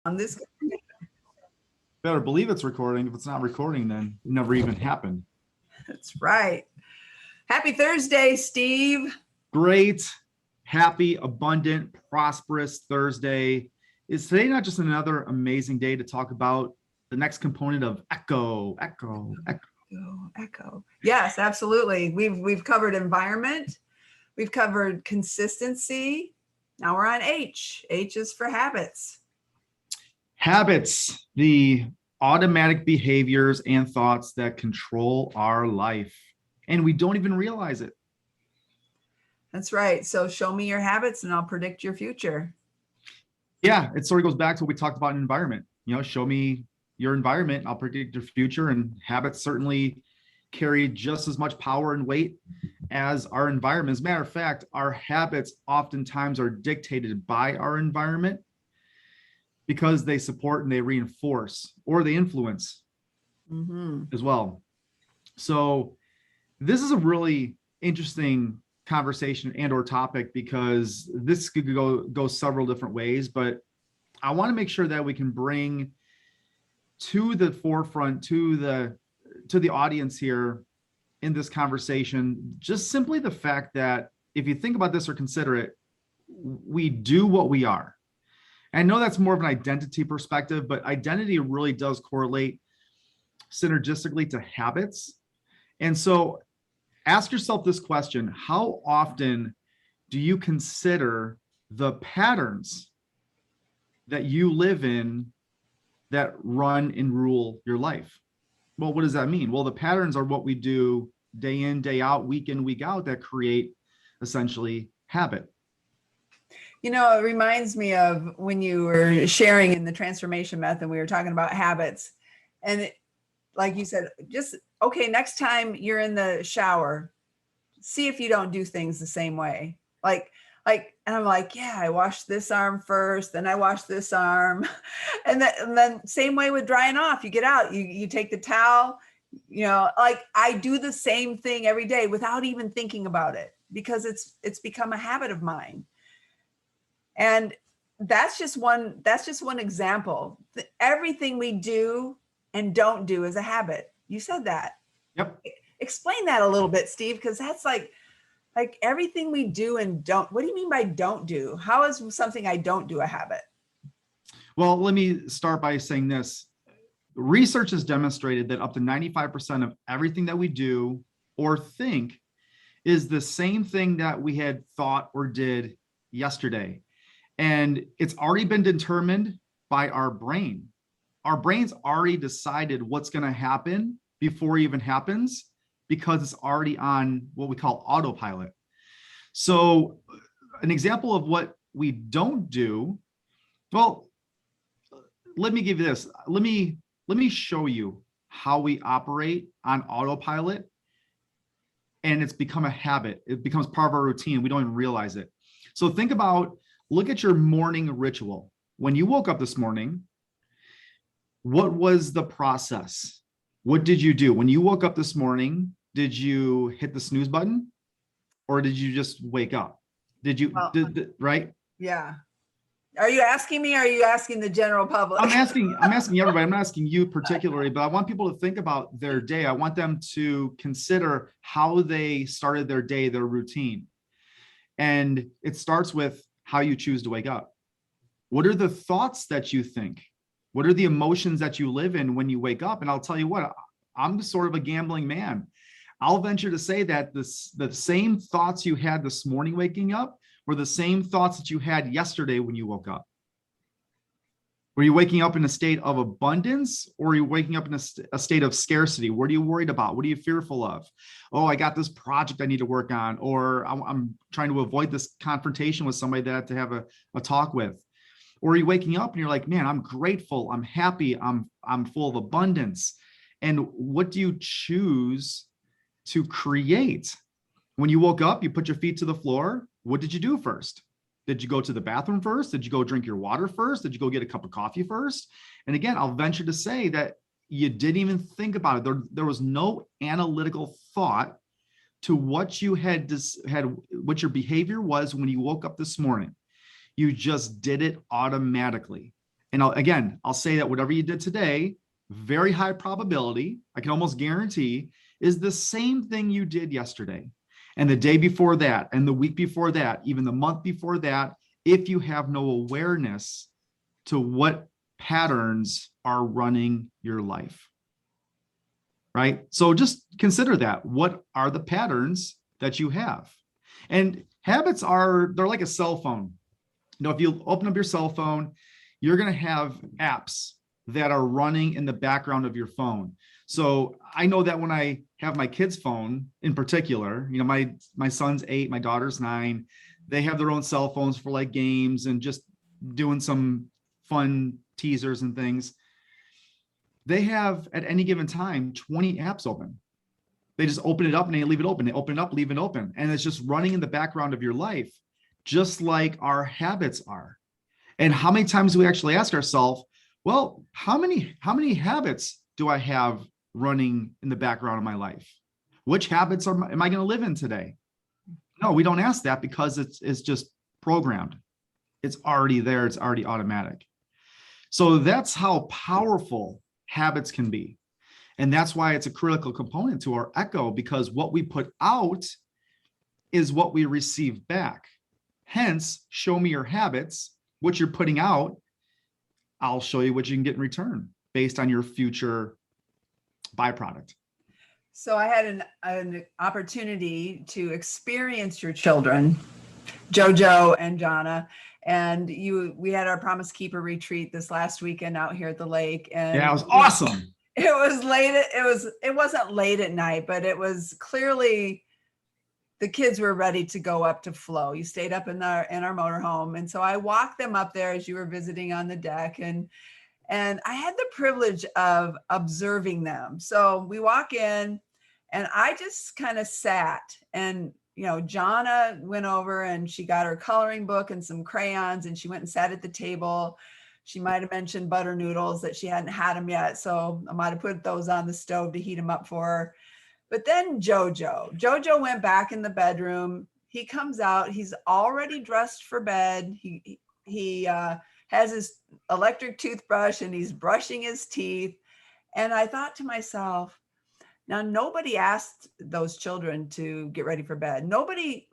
on this. Better believe it's recording. If it's not recording, then it never even happened. That's right. Happy Thursday, Steve. Great, happy, abundant, prosperous Thursday. Is today not just another amazing day to talk about the next component of E.C.H.O? Echo. Yes, absolutely. We've covered environment. We've covered consistency. Now we're on H. H is for habits. Habits, the automatic behaviors and thoughts that control our life, and we don't even realize it. That's right. So show me your habits and I'll predict your future. Yeah, it sort of goes back to what we talked about in environment. Show me your environment, I'll predict your future. And habits certainly carry just as much power and weight as our environment. As a matter of fact, our habits oftentimes are dictated by our environment because they support and they reinforce or they influence as well. So this is a really interesting conversation and or topic because this could go several different ways, but I want to make sure that we can bring to the forefront, to the audience here in this conversation, just simply the fact that if you think about this or consider it, we do what we are. I know that's more of an identity perspective, but identity really does correlate synergistically to habits. And so ask yourself this question: how often do you consider the patterns that you live in that run and rule your life? Well, what does that mean? Well, the patterns are what we do day in, day out, week in, week out that create essentially habit. It reminds me of when you were sharing in the transformation method, we were talking about habits. And like you said, just, okay, next time you're in the shower, see if you don't do things the same way. And I'm like, yeah, I wash this arm first, then I wash this arm. And then same way with drying off, you get out, you take the towel, I do the same thing every day without even thinking about it because it's become a habit of mine. And that's just one example. Everything we do and don't do is a habit. You said that. Yep. Explain that a little bit, Steve, because that's like everything we do and don't. What do you mean by don't do? How is something I don't do a habit? Well, let me start by saying this. Research has demonstrated that up to 95% of everything that we do or think is the same thing that we had thought or did yesterday. And it's already been determined by our brain. Our brain's already decided what's going to happen before it even happens because it's already on what we call autopilot. So an example of what we don't do, well, let me give you this. Let me show you how we operate on autopilot. And it's become a habit. It becomes part of our routine. We don't even realize it. So look at your morning ritual. When you woke up this morning, what was the process? What did you do? When you woke up this morning, did you hit the snooze button or did you just wake up? Right? Yeah. Are you asking me? Or are you asking the general public? I'm asking everybody. I'm not asking you particularly, but I want people to think about their day. I want them to consider how they started their day, their routine. And it starts with how you choose to wake up. What are the thoughts that you think? What are the emotions that you live in when you wake up? And I'll tell you what, I'm sort of a gambling man. I'll venture to say that the same thoughts you had this morning waking up were the same thoughts that you had yesterday when you woke up. Were you waking up in a state of abundance or are you waking up in a state of scarcity? What are you worried about? What are you fearful of? Oh, I got this project I need to work on, or I'm trying to avoid this confrontation with somebody that I have to have a talk with. Or are you waking up and you're like, man, I'm grateful, I'm happy, I'm full of abundance. And what do you choose to create? When you woke up, you put your feet to the floor. What did you do first? Did you go to the bathroom first? Did you go drink your water first? Did you go get a cup of coffee first? And again, I'll venture to say that you didn't even think about it. There was no analytical thought to what you had what your behavior was when you woke up this morning. You just did it automatically. And I'll say that whatever you did today, very high probability, I can almost guarantee, is the same thing you did yesterday and the day before that and the week before that, even the month before that, if you have no awareness to what patterns are running your life. Right? So just consider that. What are the patterns that you have? And habits they're like a cell phone. If you open up your cell phone, you're going to have apps that are running in the background of your phone. So I know that when I have my kids' phone in particular, my son's 8, my daughter's 9, they have their own cell phones for like games and just doing some fun teasers and things. They have at any given time 20 apps open. They just open it up and they leave it open. They open it up, leave it open. And it's just running in the background of your life, just like our habits are. And how many times do we actually ask ourselves, well, how many habits do I have running in the background of my life? Which habits am I going to live in today? No, we don't ask that because it's just programmed. It's already there. It's already automatic. So that's how powerful habits can be. And that's why it's a critical component to our E.C.H.O, because what we put out is what we receive back. Hence, show me your habits, what you're putting out. I'll show you what you can get in return based on your future byproduct. So I had an opportunity to experience your children, JoJo and Jonna, and we had our Promise Keeper retreat this last weekend out here at the lake. And yeah, it was awesome. It was late. It wasn't late at night, but it was clearly the kids were ready to go up to flow. You stayed up in our motorhome. And so I walked them up there as you were visiting on the deck, and I had the privilege of observing them. So we walk in and I just kind of sat, and Jonna went over and she got her coloring book and some crayons, and she went and sat at the table. She might have mentioned butter noodles, that she hadn't had them yet. So I might have put those on the stove to heat them up for her. But then Jojo went back in the bedroom. He comes out, he's already dressed for bed. He has his electric toothbrush and he's brushing his teeth. And I thought to myself, now nobody asked those children to get ready for bed. Nobody,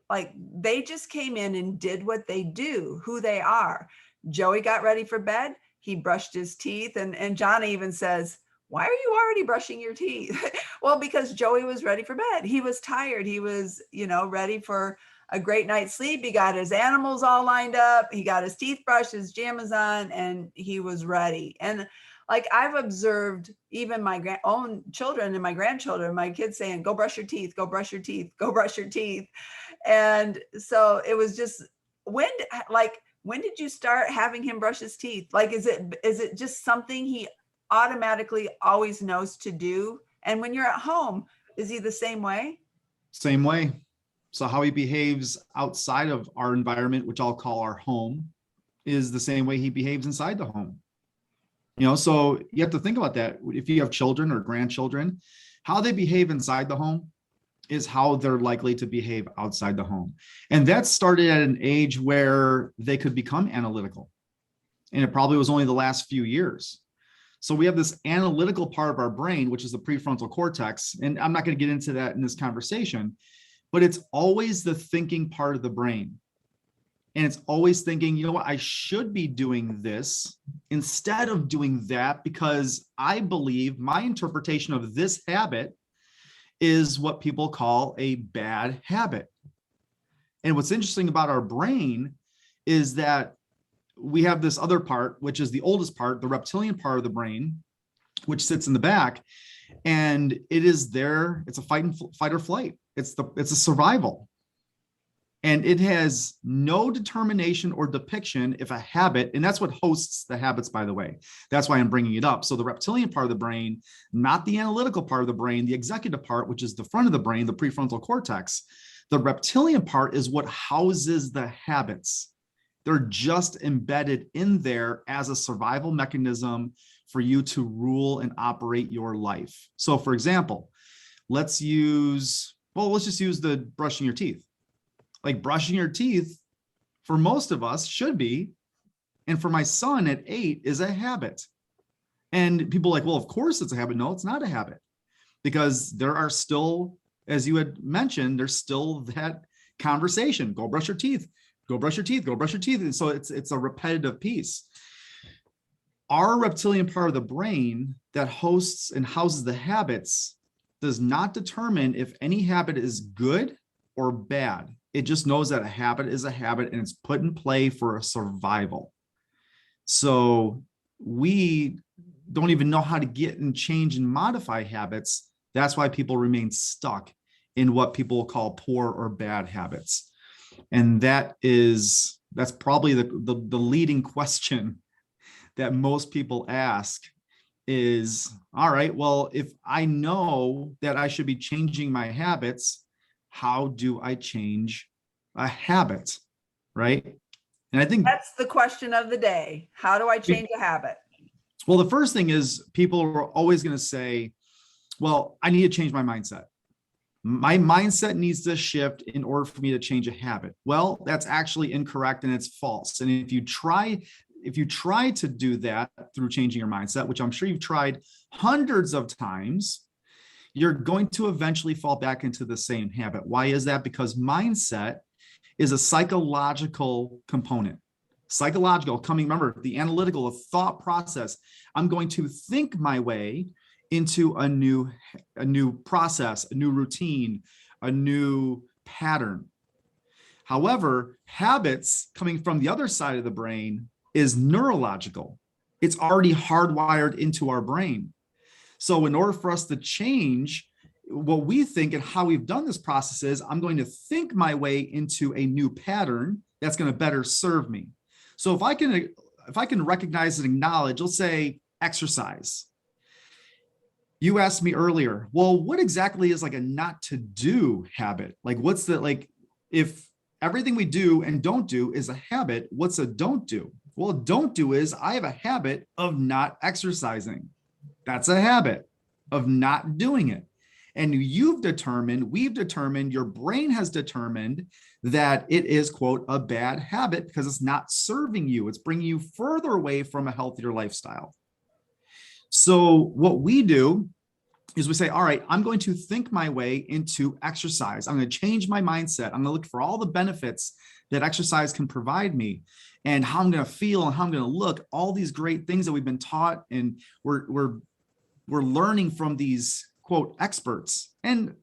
they just came in and did what they do, who they are. Joey got ready for bed. He brushed his teeth, and Johnny even says, "Why are you already brushing your teeth?" Well, because Joey was ready for bed. He was tired. He was, ready for a great night's sleep. He got his animals all lined up. He got his teeth brushed, his pajamas on, and he was ready. And I've observed even my own children and my grandchildren, my kids saying, "Go brush your teeth, go brush your teeth, go brush your teeth." And so it was just, when did you start having him brush his teeth? Is it just something he automatically always knows to do? And when you're at home, is he the same way? Same way. So how he behaves outside of our environment, which I'll call our home, is the same way he behaves inside the home. So you have to think about that. If you have children or grandchildren, how they behave inside the home is how they're likely to behave outside the home. And that started at an age where they could become analytical. And it probably was only the last few years. So we have this analytical part of our brain, which is the prefrontal cortex. And I'm not going to get into that in this conversation, but it's always the thinking part of the brain. And it's always thinking, I should be doing this instead of doing that, because I believe my interpretation of this habit is what people call a bad habit. And what's interesting about our brain is that we have this other part, which is the oldest part, the reptilian part of the brain, which sits in the back. And it is there. It's a fight or flight. It's a survival. And it has no determination or depiction if a habit, and that's what hosts the habits, by the way. That's why I'm bringing it up. So the reptilian part of the brain, not the analytical part of the brain, the executive part, which is the front of the brain, the prefrontal cortex. The reptilian part is what houses the habits. They're just embedded in there as a survival mechanism for you to rule and operate your life. So for example, let's just use the brushing your teeth. Brushing your teeth for most of us should be And for my son at 8 is a habit. And people are like, well, of course it's a habit. No, it's not a habit, because there are still, as you had mentioned, there's still that conversation. Go brush your teeth, go brush your teeth, go brush your teeth. And so it's a repetitive piece. Our reptilian part of the brain that hosts and houses the habits does not determine if any habit is good or bad. It just knows that a habit is a habit and it's put in play for a survival. So we don't even know how to get and change and modify habits. That's why people remain stuck in what people call poor or bad habits. And that's probably the leading question that most people ask is, all right, well, if I know that I should be changing my habits, how do I change a habit? Right. And I think that's the question of the day. How do I change a habit? Well, the first thing is people are always going to say, well, I need to change my mindset. My mindset needs to shift in order for me to change a habit. Well, that's actually incorrect and it's false. And if you try to do that through changing your mindset, which I'm sure you've tried hundreds of times, you're going to eventually fall back into the same habit. Why is that? Because mindset is a psychological component. Psychological, remember, the analytical, the thought process. I'm going to think my way into a new process, a new routine, a new pattern. However, habits coming from the other side of the brain is neurological. It's already hardwired into our brain. So in order for us to change what we think and how we've done this process is, I'm going to think my way into a new pattern that's going to better serve me. So if I can recognize and acknowledge, let's say exercise. You asked me earlier, well, what exactly is like a not to do habit? Like if everything we do and don't do is a habit, what's a don't do? Well, don't do is I have a habit of not exercising. That's a habit of not doing it. And we've determined, your brain has determined that it is, quote, a bad habit because it's not serving you. It's bringing you further away from a healthier lifestyle. So what we do is we say, all right, I'm going to think my way into exercise. I'm going to change my mindset. I'm going to look for all the benefits that exercise can provide me and how I'm going to feel and how I'm going to look, all these great things that we've been taught and we're learning from these, quote, experts. And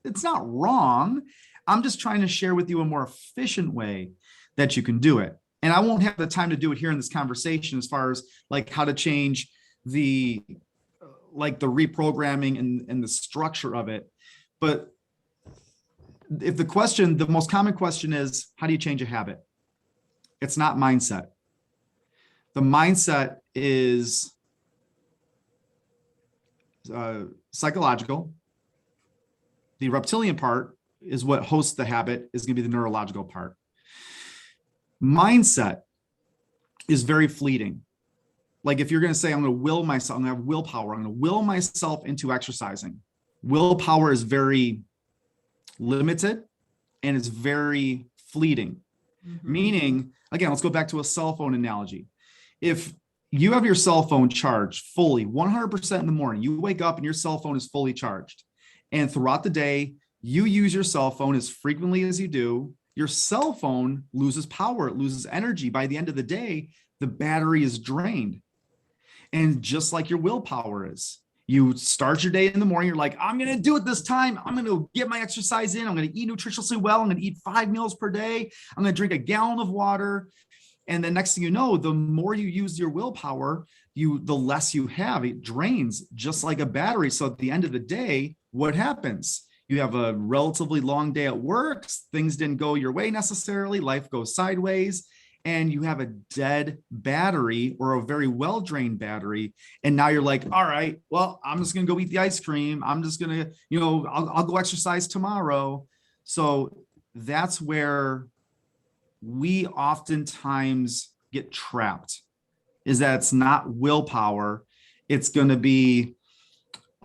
it's not wrong. I'm just trying to share with you a more efficient way that you can do it. And I won't have the time to do it here in this conversation as far as like how to change the reprogramming and the structure of it. But if the most common question is, how do you change a habit? It's not mindset. The mindset is psychological. The reptilian part is what hosts the habit, is going to be the neurological part. Mindset is very fleeting. Like if you're going to say, I'm going to will myself, I'm going to have willpower, I'm going to will myself into exercising. Willpower is very limited and it's very fleeting. Mm-hmm. Meaning, again, let's go back to a cell phone analogy. If you have your cell phone charged fully 100% in the morning, you wake up and your cell phone is fully charged. And throughout the day, you use your cell phone as frequently as you do, your cell phone loses power, it loses energy. By the end of the day, the battery is drained. And just like your willpower is, you start your day in the morning, you're like, I'm going to do it this time. I'm going to get my exercise in. I'm going to eat nutritiously well. I'm going to eat 5 meals per day. I'm going to drink a gallon of water. And the next thing you know, the more you use your willpower, the less you have. It drains just like a battery. So at the end of the day, what happens? You have a relatively long day at work. Things didn't go your way necessarily. Life goes sideways. And you have a dead battery or a very well-drained battery. And now you're like, all right, well, I'm just going to go eat the ice cream. I'm just going to, I'll go exercise tomorrow. So that's where we oftentimes get trapped, is that it's not willpower. It's going to be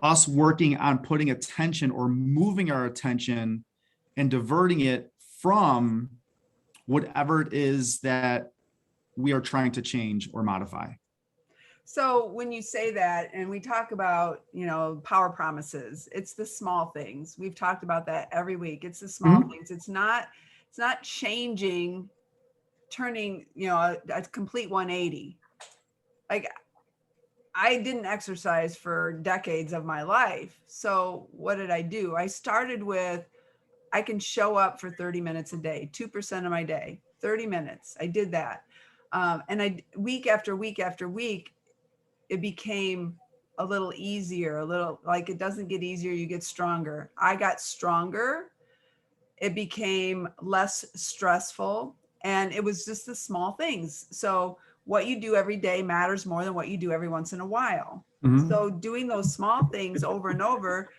us working on putting attention or moving our attention and diverting it from whatever it is that we are trying to change or modify. So when you say that, and we talk about, power promises, it's the small things. We've talked about that every week. It's the small things. It's not changing, turning, a complete 180. Like, I didn't exercise for decades of my life. So what did I do? I started with, I can show up for 30 minutes a day, 2% of my day, 30 minutes. I did that. And week after week after week, it became a little easier, a little, like, it doesn't get easier, you get stronger. I got stronger. It became less stressful, and it was just the small things. So what you do every day matters more than what you do every once in a while. Mhm. So doing those small things over and over,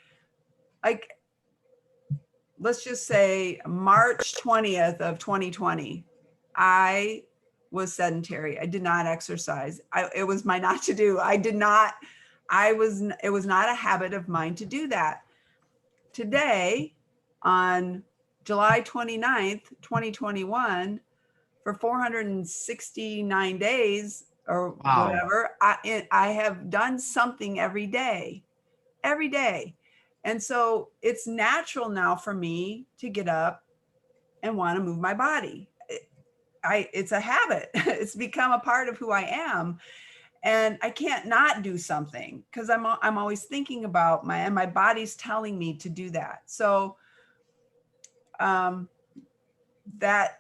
like, let's just say March 20th of 2020, I was sedentary. I did not exercise. It was my not to do. It was not a habit of mine to do that. Today, on July 29th, 2021, for 469 days or Wow. whatever, I have done something every day. And so it's natural now for me to get up and want to move my body. It's a habit. It's become a part of who I am. And I can't not do something because I'm always thinking about my body's telling me to do that. So that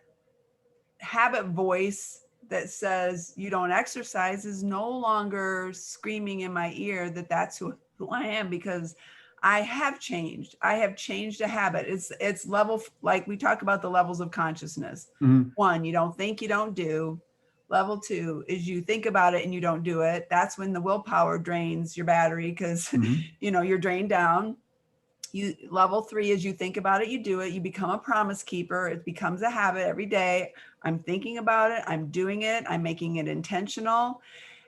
habit voice that says you don't exercise is no longer screaming in my ear that that's who I am, because I have changed. I have changed a habit. It's level, like we talk about the levels of consciousness. Mhm. 1, you don't think, you don't do. Level 2 is you think about it and you don't do it. That's when the willpower drains your battery, because Mhm. you're drained down. Level 3 is you think about it, you do it, you become a promise keeper. It becomes a habit every day. I'm thinking about it, I'm doing it, I'm making it intentional,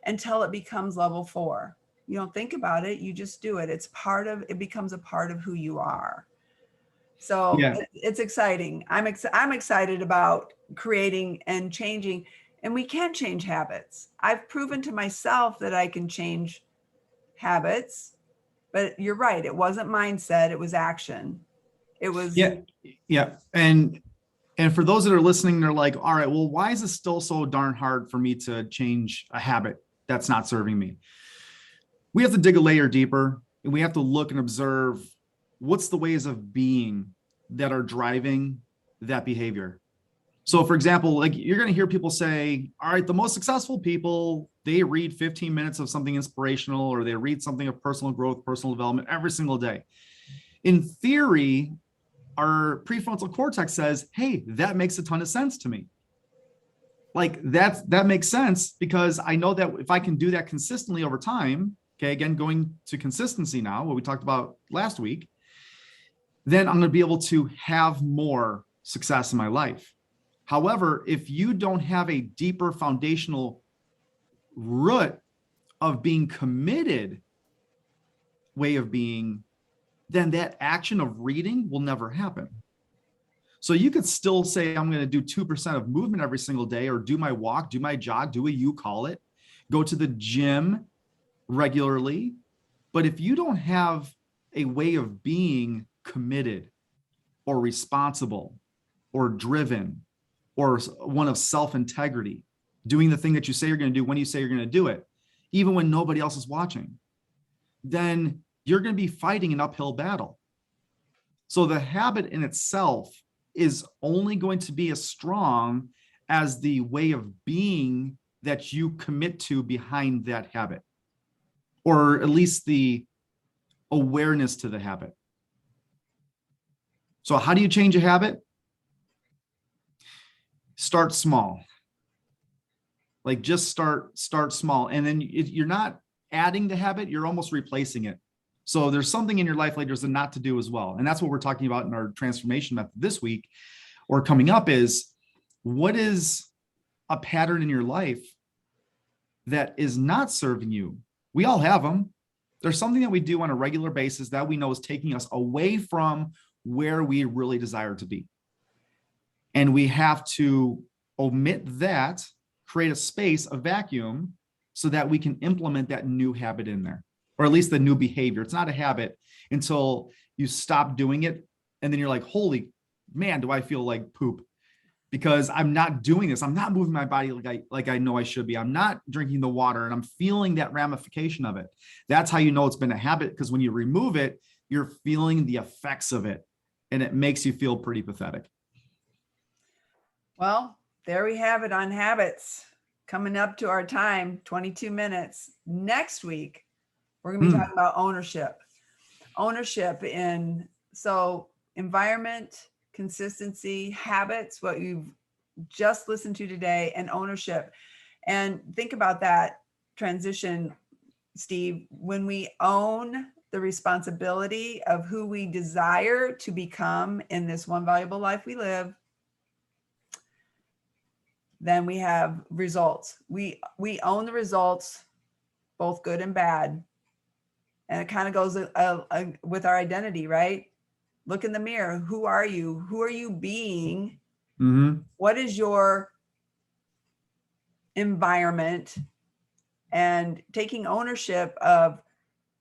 until it becomes level 4. You don't think about it, you just do it. It becomes a part of who you are. So Yeah. it's exciting. I'm excited about creating and changing, and we can change habits. I've proven to myself that I can change habits. But you're right. It wasn't mindset. It was action. It was, Yeah. Yeah. And for those that are listening, they're like, all right, well, why is it still so darn hard for me to change a habit that's not serving me? We have to dig a layer deeper, and we have to look and observe what's the ways of being that are driving that behavior. So for example, like, you're going to hear people say, all right, the most successful people, they read 15 minutes of something inspirational, or they read something of personal growth, personal development every single day. In theory, our prefrontal cortex says, hey, that makes a ton of sense to me. Like, that makes sense, because I know that if I can do that consistently over time, okay, again, going to consistency now, what we talked about last week, then I'm going to be able to have more success in my life. However, if you don't have a deeper foundational root of being committed way of being, then that action of reading will never happen. So you could still say, I'm going to do 2% of movement every single day, or do my walk, do my jog, do what you call it, go to the gym regularly. But if you don't have a way of being committed or responsible or driven, or one of self-integrity, doing the thing that you say you're going to do when you say you're going to do it, even when nobody else is watching, then you're going to be fighting an uphill battle. So the habit in itself is only going to be as strong as the way of being that you commit to behind that habit, or at least the awareness to the habit. So how do you change a habit? Start small. Like, just start small. And then you're not adding the habit, you're almost replacing it. So there's something in your life, like there's a not to do as well. And that's what we're talking about in our transformation method this week, or coming up, is what is a pattern in your life that is not serving you? We all have them. There's something that we do on a regular basis that we know is taking us away from where we really desire to be. And we have to omit that create a space, a vacuum, so that we can implement that new habit in there, or at least the new behavior. It's not a habit until you stop doing it. And then you're like, holy man, do I feel like poop? Because I'm not doing this. I'm not moving my body like I know I should be. I'm not drinking the water, and I'm feeling that ramification of it. That's how you know it's been a habit, because when you remove it, you're feeling the effects of it, and it makes you feel pretty pathetic. Well, there we have it on habits. Coming up to our time, 22 minutes. Next week, we're going to be talking about ownership. Ownership in environment, consistency, habits, what you've just listened to today, and ownership. And think about that transition, Steve, when we own the responsibility of who we desire to become in this one valuable life we live, then we have results. We own the results, both good and bad. And it kind of goes with our identity, right? Look in the mirror. Who are you? Who are you being? Mm-hmm. What is your environment? And taking ownership of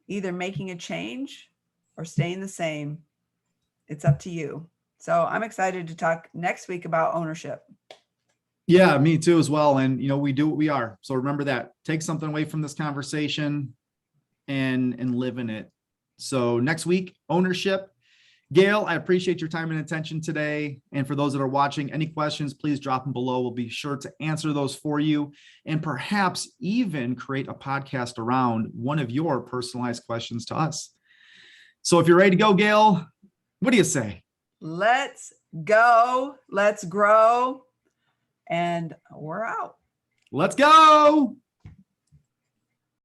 either making a change or staying the same. It's up to you. So I'm excited to talk next week about ownership. Yeah, me too as well. And, we do what we are. So remember that. Take something away from this conversation and live in it. So next week, ownership. Gayle, I appreciate your time and attention today. And for those that are watching, any questions, please drop them below. We'll be sure to answer those for you, and perhaps even create a podcast around one of your personalized questions to us. So if you're ready to go, Gayle, what do you say? Let's go. Let's grow. And we're out. Let's go.